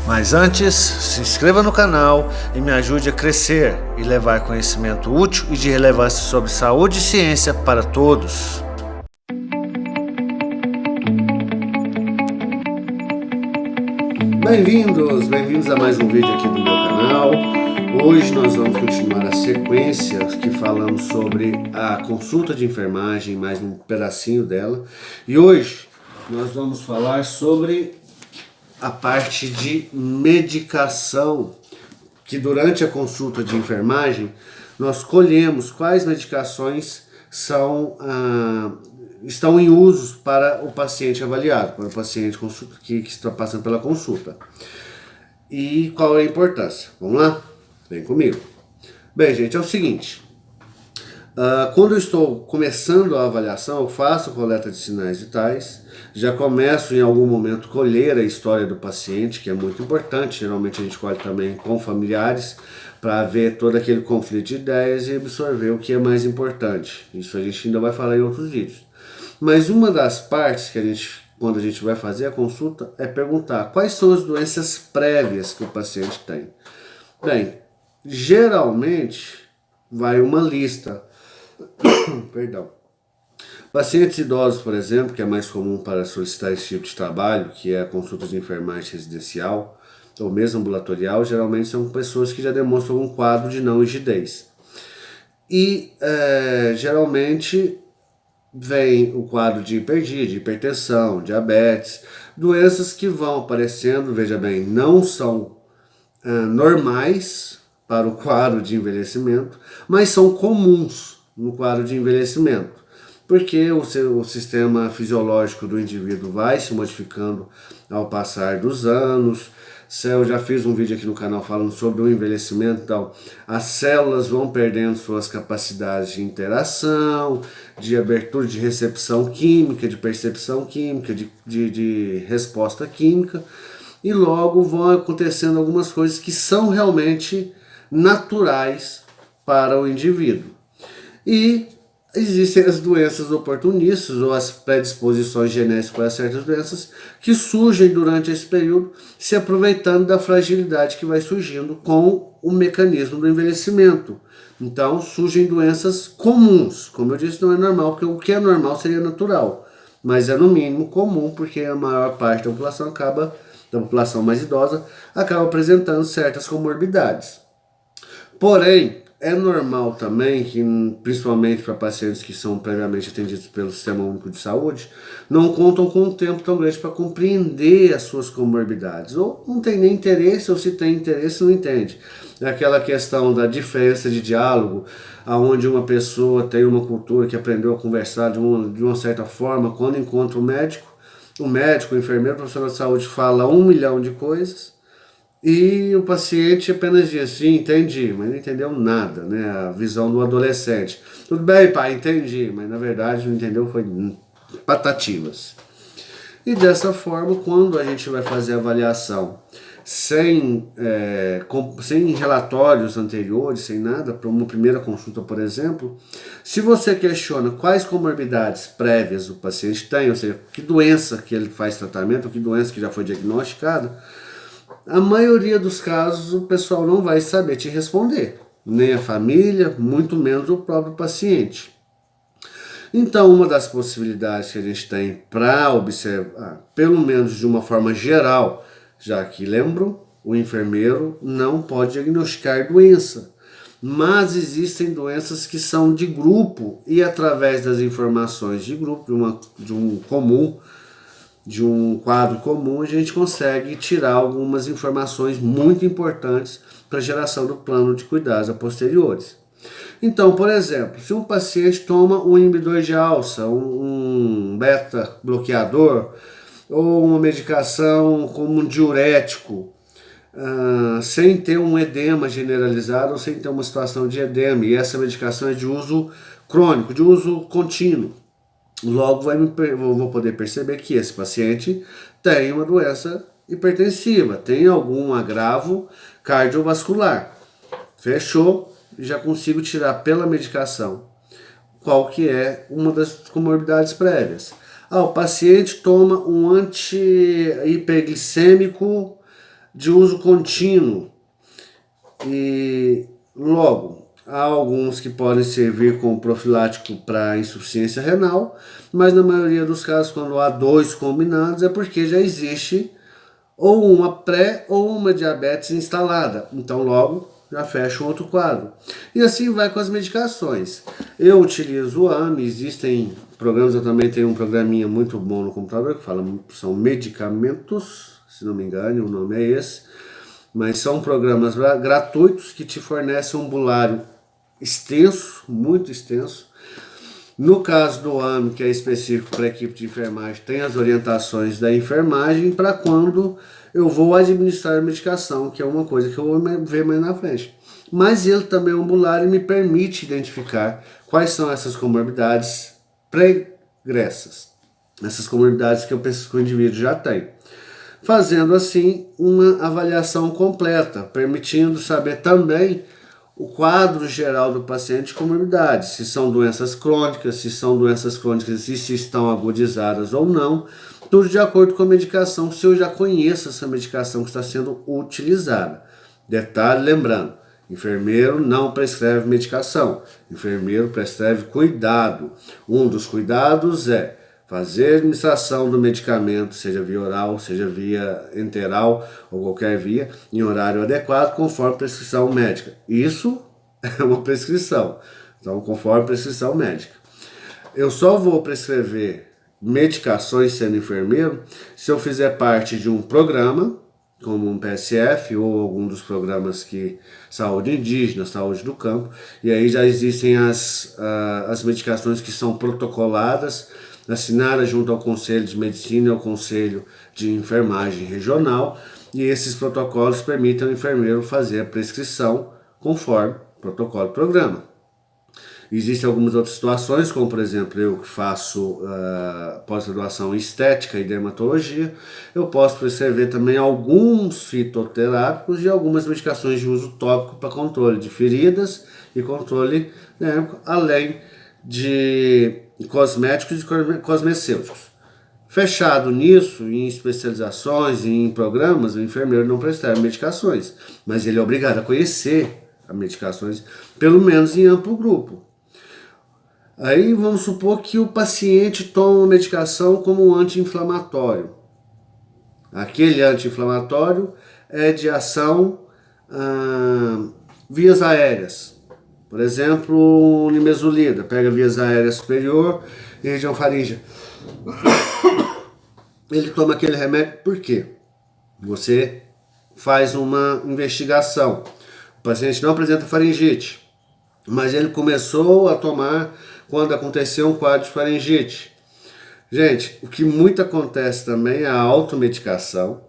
Mas antes, se inscreva no canal e me ajude a crescer e levar conhecimento útil e de relevância sobre saúde e ciência para todos. Bem-vindos a mais um vídeo aqui do meu canal. Hoje nós vamos continuar a sequência que falamos sobre a consulta de enfermagem, mais um pedacinho dela. E hoje nós vamos falar sobre a parte de medicação, que durante a consulta de enfermagem nós colhemos quais medicações estão em uso para o paciente avaliado, para o paciente que está passando pela consulta. E qual é a importância? Vamos lá? Vem comigo. Bem, gente, é o seguinte. Quando eu estou começando a avaliação, eu faço a coleta de sinais vitais, já começo em algum momento colher a história do paciente, que é muito importante. Geralmente a gente colhe também com familiares, para ver todo aquele conflito de ideias e absorver o que é mais importante. Isso a gente ainda vai falar em outros vídeos. Mas uma das partes que quando a gente vai fazer a consulta, é perguntar quais são as doenças prévias que o paciente tem. Bem, geralmente vai uma lista. Perdão. Pacientes idosos, por exemplo, que é mais comum para solicitar esse tipo de trabalho, que é a consulta de enfermagem residencial ou mesmo ambulatorial, geralmente são pessoas que já demonstram um quadro de não rigidez. E geralmente vem o quadro de hiperdia, de hipertensão, diabetes, doenças que vão aparecendo, veja bem, não são normais para o quadro de envelhecimento, mas são comuns no quadro de envelhecimento, porque o sistema fisiológico do indivíduo vai se modificando ao passar dos anos. Eu já fiz um vídeo aqui no canal falando sobre o envelhecimento, então as células vão perdendo suas capacidades de interação, de abertura, de recepção química, de percepção química, de resposta química, e logo vão acontecendo algumas coisas que são realmente naturais para o indivíduo. E existem as doenças oportunistas ou as predisposições genéticas para certas doenças que surgem durante esse período, se aproveitando da fragilidade que vai surgindo com o mecanismo do envelhecimento. Então surgem doenças comuns, como eu disse, não é normal, porque o que é normal seria natural, mas é no mínimo comum, porque a maior parte da população mais idosa acaba apresentando certas comorbidades. Porém, é normal também que, principalmente para pacientes que são previamente atendidos pelo Sistema Único de Saúde, não contam com um tempo tão grande para compreender as suas comorbidades, ou não tem nem interesse, ou se tem interesse não entende. É aquela questão da diferença de diálogo, onde uma pessoa tem uma cultura que aprendeu a conversar de uma certa forma, quando encontra o médico, o enfermeiro, o profissional de saúde fala 1 milhão de coisas, e o paciente apenas diz assim, entendi, mas não entendeu nada, né? A visão do adolescente. Tudo bem, pai, entendi, mas na verdade não entendeu, foi patativas. E dessa forma, quando a gente vai fazer a avaliação sem relatórios anteriores, sem nada, para uma primeira consulta, por exemplo, se você questiona quais comorbidades prévias o paciente tem, ou seja, que doença que ele faz tratamento, que doença que já foi diagnosticada, a maioria dos casos o pessoal não vai saber te responder, nem a família, muito menos o próprio paciente. Então, uma das possibilidades que a gente tem para observar, pelo menos de uma forma geral, já que lembram, o enfermeiro não pode diagnosticar doença, mas existem doenças que são de grupo e através das informações de grupo, de um quadro comum, a gente consegue tirar algumas informações muito importantes para a geração do plano de cuidados a posteriores. Então, por exemplo, se um paciente toma um inibidor de alça, um beta-bloqueador, ou uma medicação como um diurético, sem ter um edema generalizado ou sem ter uma situação de edema, e essa medicação é de uso crônico, de uso contínuo, logo vou poder perceber que esse paciente tem uma doença hipertensiva, tem algum agravo cardiovascular. Fechou, já consigo tirar pela medicação qual que é uma das comorbidades prévias. O paciente toma um anti-hiperglicêmico de uso contínuo e logo há alguns que podem servir como profilático para insuficiência renal, mas na maioria dos casos, quando há dois combinados, é porque já existe ou uma pré ou uma diabetes instalada. Então logo já fecha um outro quadro. E assim vai com as medicações. Eu utilizo o AME, existem programas, eu também tenho um programinha muito bom no computador que fala, são medicamentos, se não me engano, o nome é esse, mas são programas gratuitos que te fornecem um bulário extenso, muito extenso. No caso do AME, que é específico para a equipe de enfermagem, tem as orientações da enfermagem para quando eu vou administrar a medicação, que é uma coisa que eu vou ver mais na frente. Mas ele também é um bulário e me permite identificar quais são essas comorbidades pregressas, essas comorbidades que eu penso que o indivíduo já tem. Fazendo assim uma avaliação completa, permitindo saber também o quadro geral do paciente de comorbidades, se são doenças crônicas, se e se estão agudizadas ou não, tudo de acordo com a medicação, se eu já conheço essa medicação que está sendo utilizada. Detalhe, lembrando, enfermeiro não prescreve medicação, enfermeiro prescreve cuidado. Um dos cuidados é fazer a administração do medicamento, seja via oral, seja via enteral ou qualquer via, em horário adequado, conforme prescrição médica. Isso é uma prescrição, então conforme prescrição médica. Eu só vou prescrever medicações sendo enfermeiro se eu fizer parte de um programa, como um PSF ou algum dos programas que saúde indígena, saúde do campo, e aí já existem as medicações que são protocoladas, assinada junto ao Conselho de Medicina e ao Conselho de Enfermagem Regional, e esses protocolos permitem ao enfermeiro fazer a prescrição conforme o protocolo do programa. Existem algumas outras situações, como por exemplo, eu que faço pós-graduação em estética e dermatologia, eu posso prescrever também alguns fitoterápicos e algumas medicações de uso tópico para controle de feridas e controle dérmico, além de cosméticos e cosmecêuticos. Fechado nisso, em especializações, em programas, o enfermeiro não prescreve medicações, mas ele é obrigado a conhecer as medicações, pelo menos em amplo grupo. Aí vamos supor que o paciente toma uma medicação como um anti-inflamatório. Aquele anti-inflamatório é de ação vias aéreas. Por exemplo, nimesulida, pega vias aéreas superior e região faríngea. Ele toma aquele remédio por quê? Você faz uma investigação. O paciente não apresenta faringite, mas ele começou a tomar quando aconteceu um quadro de faringite. Gente, o que muito acontece também é a automedicação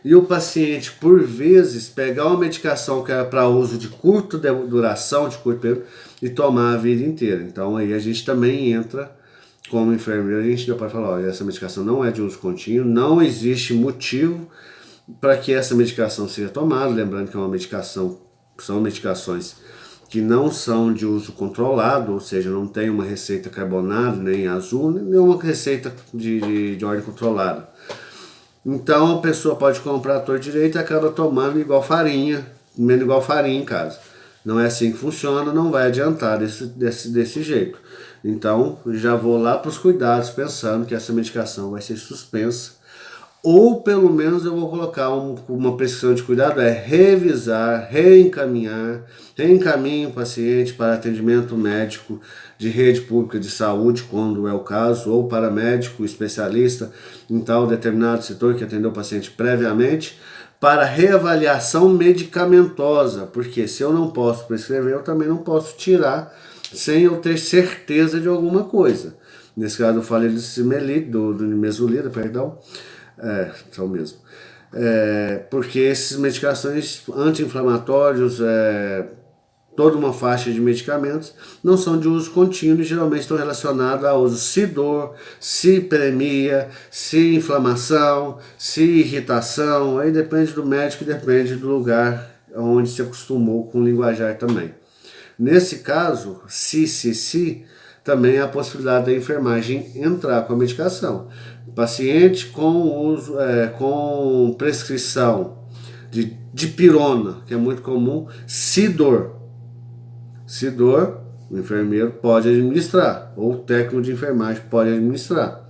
e o paciente, por vezes, pegar uma medicação que era para uso de curta duração, de curto período, e tomar a vida inteira. Então aí a gente também entra como enfermeiro, a gente já pode falar, olha, essa medicação não é de uso contínuo, não existe motivo para que essa medicação seja tomada, lembrando que é uma medicação, são medicações que não são de uso controlado, ou seja, não tem uma receita carbonada, nem azul, nem uma receita de ordem controlada. Então a pessoa pode comprar a torta direita e acaba tomando igual farinha, comendo igual farinha em casa. Não é assim que funciona, não vai adiantar desse jeito. Então já vou lá para os cuidados pensando que essa medicação vai ser suspensa, ou pelo menos eu vou colocar uma prescrição de cuidado, é revisar, reencaminho o paciente para atendimento médico de rede pública de saúde, quando é o caso, ou para médico especialista em tal determinado setor que atendeu o paciente previamente, para reavaliação medicamentosa, porque se eu não posso prescrever, eu também não posso tirar sem eu ter certeza de alguma coisa. Nesse caso eu falei do cimelite, do nimesulida, perdão, são mesmo. Porque essas medicações anti-inflamatórios, toda uma faixa de medicamentos, não são de uso contínuo e geralmente estão relacionados a uso se dor, se premia, se inflamação, se irritação, aí depende do médico e depende do lugar onde se acostumou com o linguajar também. Nesse caso, se, também há a possibilidade da enfermagem entrar com a medicação. Paciente com prescrição de dipirona, que é muito comum, se dor. Se dor, o enfermeiro pode administrar, ou o técnico de enfermagem pode administrar.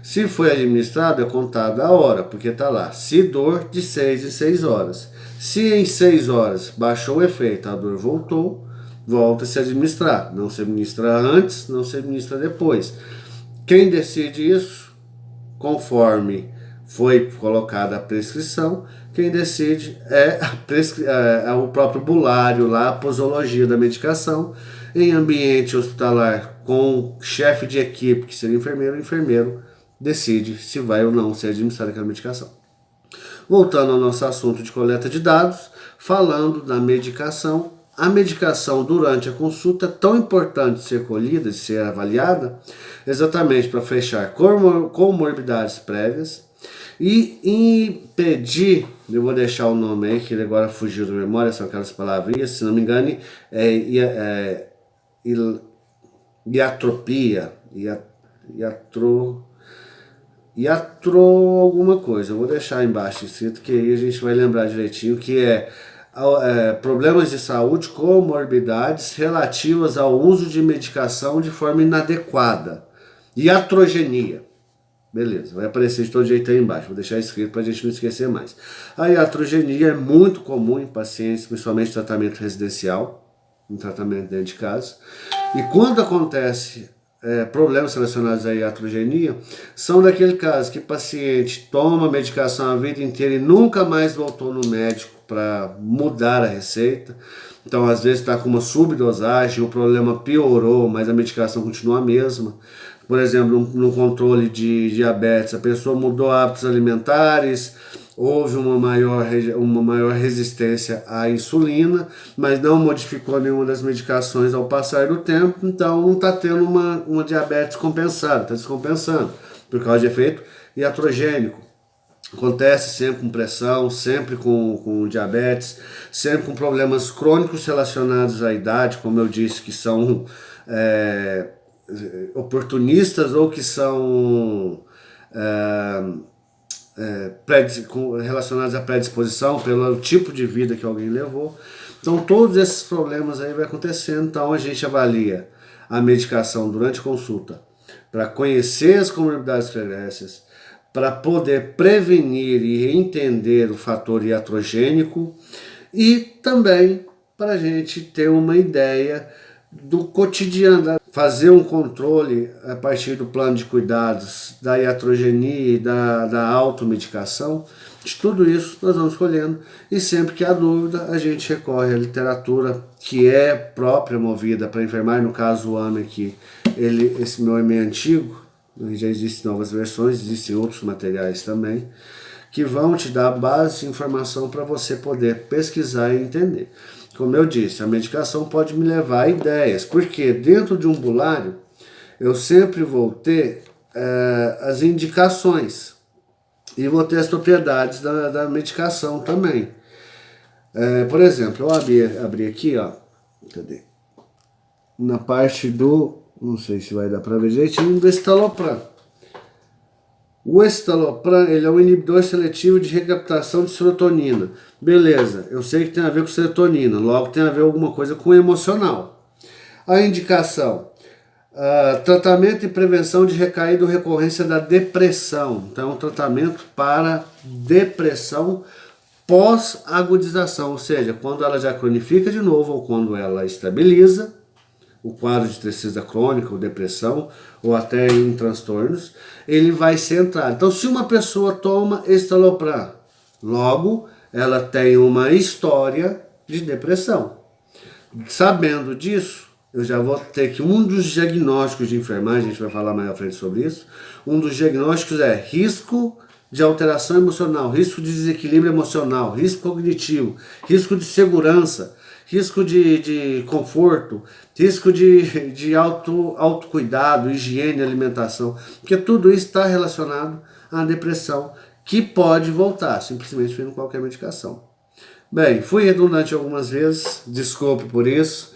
Se foi administrado, é contada a hora, porque está lá, se dor, de 6 em 6 horas. Se em 6 horas baixou o efeito, a dor voltou, volta a se administrar. Não se administra antes, não se administra depois. Quem decide isso, conforme foi colocada a prescrição, quem decide é o próprio bulário, lá, a posologia da medicação, em ambiente hospitalar, com chefe de equipe, que seria o enfermeiro decide se vai ou não ser administrada aquela medicação. Voltando ao nosso assunto de coleta de dados, falando da medicação, a medicação durante a consulta é tão importante ser colhida, ser avaliada, exatamente para fechar comorbidades prévias e impedir, eu vou deixar o nome aí, que ele agora fugiu da memória, são aquelas palavrinhas, se não me engano, iatropia, alguma coisa, eu vou deixar embaixo escrito, que aí a gente vai lembrar direitinho, que problemas de saúde, comorbidades relativas ao uso de medicação de forma inadequada. Iatrogenia. Beleza, vai aparecer de todo jeito aí embaixo, vou deixar escrito para a gente não esquecer mais. A iatrogenia é muito comum em pacientes, principalmente em tratamento residencial, em tratamento dentro de casa. E quando acontece problemas relacionados à iatrogenia, são daquele caso que o paciente toma a medicação a vida inteira e nunca mais voltou no médico para mudar a receita. Então, às vezes está com uma subdosagem, o problema piorou, mas a medicação continua a mesma. Por exemplo, no controle de diabetes, a pessoa mudou hábitos alimentares, houve uma maior resistência à insulina, mas não modificou nenhuma das medicações ao passar do tempo, então não está tendo uma diabetes compensada, está descompensando, por causa de efeito iatrogênico. Acontece sempre com pressão, sempre com diabetes, sempre com problemas crônicos relacionados à idade, como eu disse, que são oportunistas ou que são relacionados à predisposição pelo tipo de vida que alguém levou. Então todos esses problemas aí vai acontecendo, então a gente avalia a medicação durante a consulta para conhecer as comorbidades pregressas, para poder prevenir e entender o fator iatrogênico e também para a gente ter uma ideia do cotidiano, fazer um controle a partir do plano de cuidados da iatrogenia e da automedicação. De tudo isso nós vamos escolhendo e sempre que há dúvida a gente recorre à literatura que é própria, movida para enfermagem. No caso o AME aqui, esse meu é meio antigo, já existem novas versões, existem outros materiais também, que vão te dar base de informação para você poder pesquisar e entender. Como eu disse, a medicação pode me levar a ideias, porque dentro de um bulário eu sempre vou ter as indicações e vou ter as propriedades da medicação também. Por exemplo, eu abri aqui, ó, cadê? Na parte do, não sei se vai dar para ver direitinho, do estalopram. O estalopram, ele é um inibidor seletivo de recaptação de serotonina. Beleza, eu sei que tem a ver com serotonina, logo tem a ver alguma coisa com emocional. A indicação, tratamento e prevenção de recaída ou recorrência da depressão. Então, é um tratamento para depressão pós-agudização, ou seja, quando ela já cronifica de novo ou quando ela estabiliza, o quadro de tristeza crônica ou depressão, ou até em transtornos, ele vai ser entrado. Então, se uma pessoa toma estalopram, logo ela tem uma história de depressão. Sabendo disso, eu já vou ter que um dos diagnósticos de enfermagem, a gente vai falar mais à frente sobre isso, um dos diagnósticos é risco de alteração emocional, risco de desequilíbrio emocional, risco cognitivo, risco de segurança, risco de conforto, risco de autocuidado, higiene, alimentação, porque tudo isso está relacionado à depressão, que pode voltar, simplesmente fazendo qualquer medicação. Bem, fui redundante algumas vezes, desculpe por isso,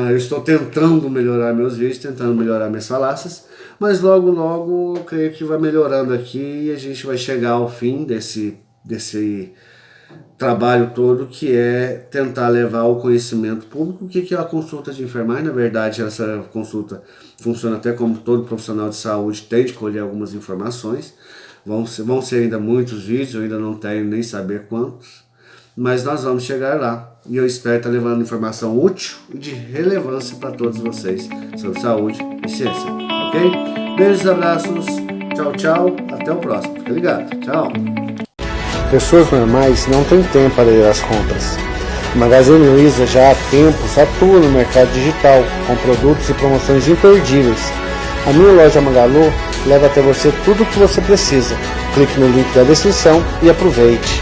eu estou tentando melhorar meus vídeos, tentando melhorar minhas falácias, mas logo, logo eu creio que vai melhorando aqui e a gente vai chegar ao fim desse trabalho todo, que é tentar levar ao conhecimento público o que é a consulta de enfermagem. Na verdade, essa consulta funciona até como todo profissional de saúde tem de colher algumas informações. Vão ser ainda muitos vídeos, eu ainda não tenho nem saber quantos, mas nós vamos chegar lá. E eu espero estar levando informação útil e de relevância para todos vocês sobre saúde e ciência, ok? Beijos, abraços, tchau, tchau, até o próximo. Fica ligado, tchau. Pessoas normais não têm tempo para ir às compras. O Magazine Luiza já há tempos atua no mercado digital, com produtos e promoções imperdíveis. A minha loja Magalu leva até você tudo o que você precisa. Clique no link da descrição e aproveite.